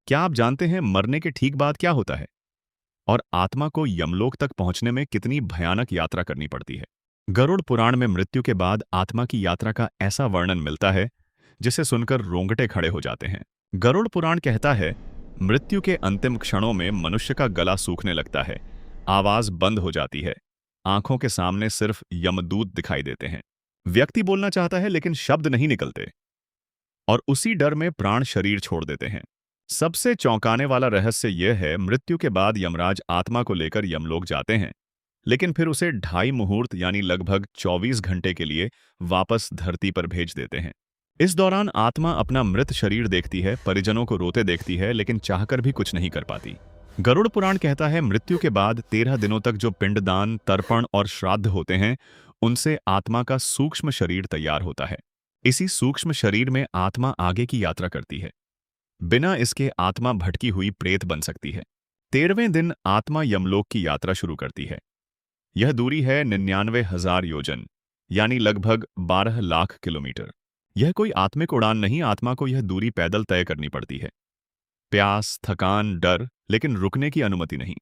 क्या आप जानते हैं मरने के ठीक बाद क्या होता है और आत्मा को यमलोक तक पहुंचने में कितनी भयानक यात्रा करनी पड़ती है? गरुड़ पुराण में मृत्यु के बाद आत्मा की यात्रा का ऐसा वर्णन मिलता है जिसे सुनकर रोंगटे खड़े हो जाते हैं। गरुड़ पुराण कहता है, मृत्यु के अंतिम क्षणों में मनुष्य का गला सूखने लगता है, आवाज बंद हो जाती है, आंखों के सामने सिर्फ यमदूत दिखाई देते हैं। व्यक्ति बोलना चाहता है लेकिन शब्द नहीं निकलते और उसी डर में प्राण शरीर छोड़ देते हैं। सबसे चौंकाने वाला रहस्य यह है, मृत्यु के बाद यमराज आत्मा को लेकर यमलोक जाते हैं, लेकिन फिर उसे 2.5 मुहूर्त यानी लगभग 24 घंटे के लिए वापस धरती पर भेज देते हैं। इस दौरान आत्मा अपना मृत शरीर देखती है, परिजनों को रोते देखती है, लेकिन चाहकर भी कुछ नहीं कर पाती। गरुड़ पुराण कहता है, मृत्यु के बाद 13 दिनों तक जो पिंडदान, तर्पण और श्राद्ध होते हैं, उनसे आत्मा का सूक्ष्म शरीर तैयार होता है। इसी सूक्ष्म शरीर में आत्मा आगे की यात्रा करती है। बिना इसके आत्मा भटकी हुई प्रेत बन सकती है। 13वें दिन आत्मा यमलोक की यात्रा शुरू करती है। यह दूरी है 99,000 योजन, यानी लगभग 12 लाख किलोमीटर। यह कोई आत्मिक उड़ान नहीं, आत्मा को यह दूरी पैदल तय करनी पड़ती है। प्यास, थकान, डर, लेकिन रुकने की अनुमति नहीं।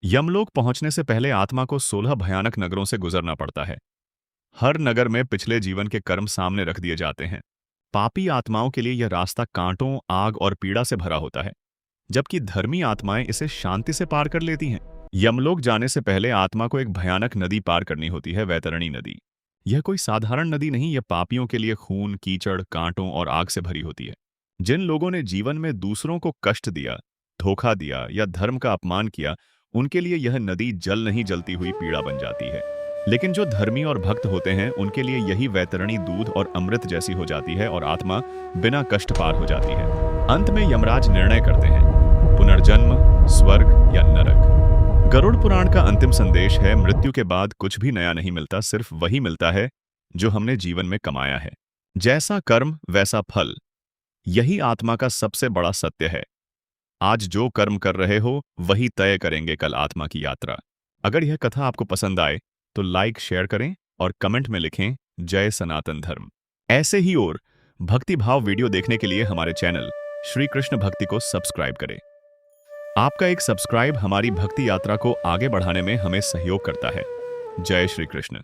यमलोक पहुंचने से पहले आत्मा को 16 भयानक नगरों से गुजरना पड़ता है। हर नगर में पिछले जीवन के कर्म सामने रख दिए जाते हैं। पापी आत्माओं के लिए यह रास्ता कांटों, आग और पीड़ा से भरा होता है, जबकि धर्मी आत्माएं इसे शांति से पार कर लेती हैं। यमलोक जाने से पहले आत्मा को एक भयानक नदी पार करनी होती है, वैतरणी नदी। यह कोई साधारण नदी नहीं, यह पापियों के लिए खून, कीचड़, कांटों और आग से भरी होती है। जिन लोगों ने जीवन में दूसरों को कष्ट दिया, धोखा दिया या धर्म का अपमान किया, उनके लिए यह नदी जल नहीं जलती हुई पीड़ा बन जाती है। लेकिन जो धर्मी और भक्त होते हैं, उनके लिए यही वैतरणी दूध और अमृत जैसी हो जाती है और आत्मा बिना कष्ट पार हो जाती है। अंत में यमराज निर्णय करते हैं, पुनर्जन्म, स्वर्ग या नरक। गरुड़ पुराण का अंतिम संदेश है, मृत्यु के बाद कुछ भी नया नहीं मिलता, सिर्फ वही मिलता है जो हमने जीवन में कमाया है। जैसा कर्म वैसा फल, यही आत्मा का सबसे बड़ा सत्य है। आज जो कर्म कर रहे हो वही तय करेंगे कल आत्मा की यात्रा। अगर यह कथा आपको पसंद आए तो लाइक, शेयर करें और कमेंट में लिखें, जय सनातन धर्म। ऐसे ही और भक्ति भाव वीडियो देखने के लिए हमारे चैनल श्री कृष्ण भक्ति को सब्सक्राइब करें। आपका एक सब्सक्राइब हमारी भक्ति यात्रा को आगे बढ़ाने में हमें सहयोग करता है। जय श्री कृष्ण।